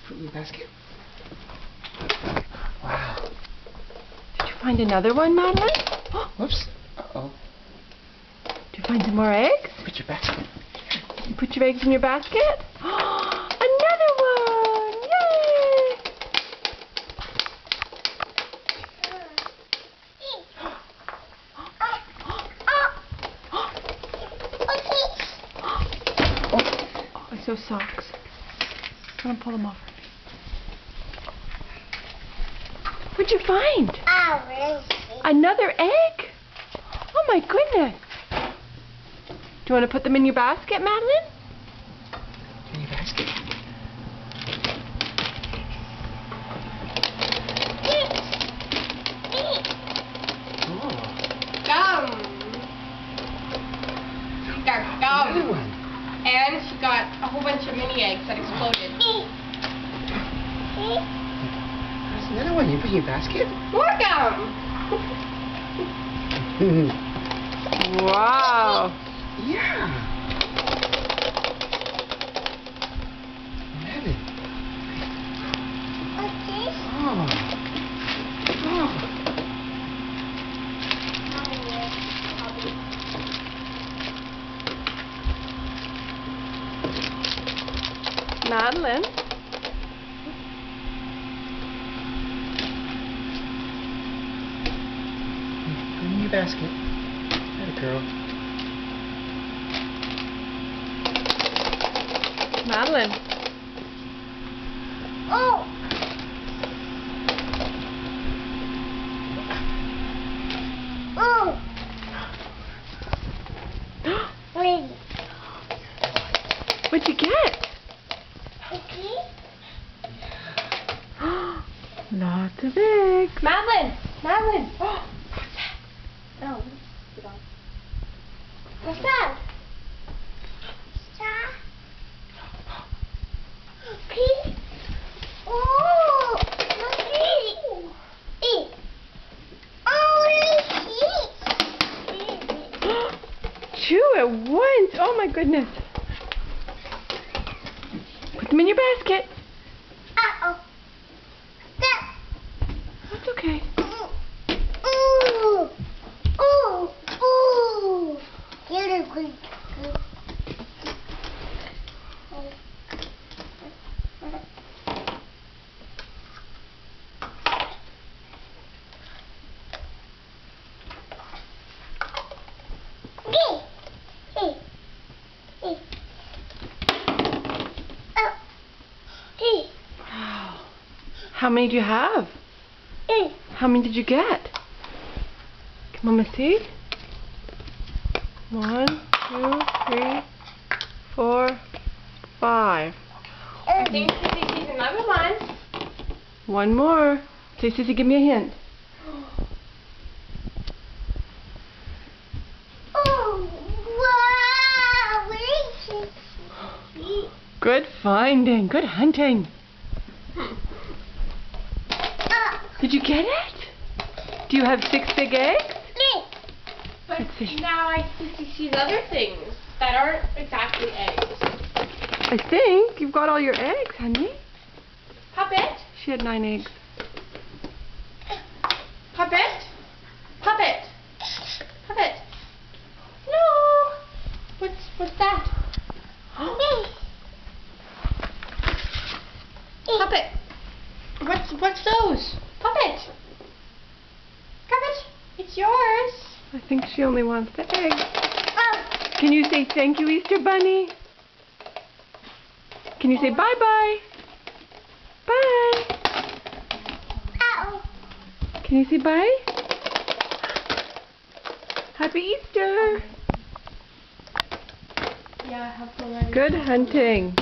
put in your basket? Wow. Did you find another one, Madeline? Whoops. Uh-oh. Did you find some more eggs? Put your basket. You put your eggs in your basket? Another one! Yay! Oh, I saw socks. I'm gonna pull them off. What'd you find? Another egg? Oh my goodness. Do you want to put them in your basket, Madeline? In your basket. Oh. Gum. She's got gum. Another one. And she got a whole bunch of mini eggs that exploded. There's another one. You put in your basket? More gum. Wow. Yeah. Madeline. Oh. Oh. Madeline? Put in your basket. That girl. Madeline. Oh! Oh! Wait. What'd you get? Okay. Lots of eggs. Madeline. Madeline. Oh, what's that? Star? Okay. Oh, look. Eat. Oh, Two at once. Oh my goodness. Put them in your basket. uh-oh. That. That's okay. Ooh. Ooh. Ooh. You're good. Wow. How many do you have? How many did you get? Come on, let's see. 1, 2, 3, 4, 5. I think Sissy sees another one. One more. Say, Sissy, give me a hint. Good finding. Good hunting. Did you get it? Do you have 6 big eggs? But Let's see. now I see other things that aren't exactly eggs. I think you've got all your eggs, honey. Puppet? She had 9 eggs. Puppet? Puppet? Puppet? No! What's that? Puppet! What's those? Puppet! Puppet! It's yours! I think she only wants the eggs. Can you say thank you, Easter Bunny? Can you say bye-bye? Bye. Can you say bye? Happy Easter. Yeah, have fun. Good hunting.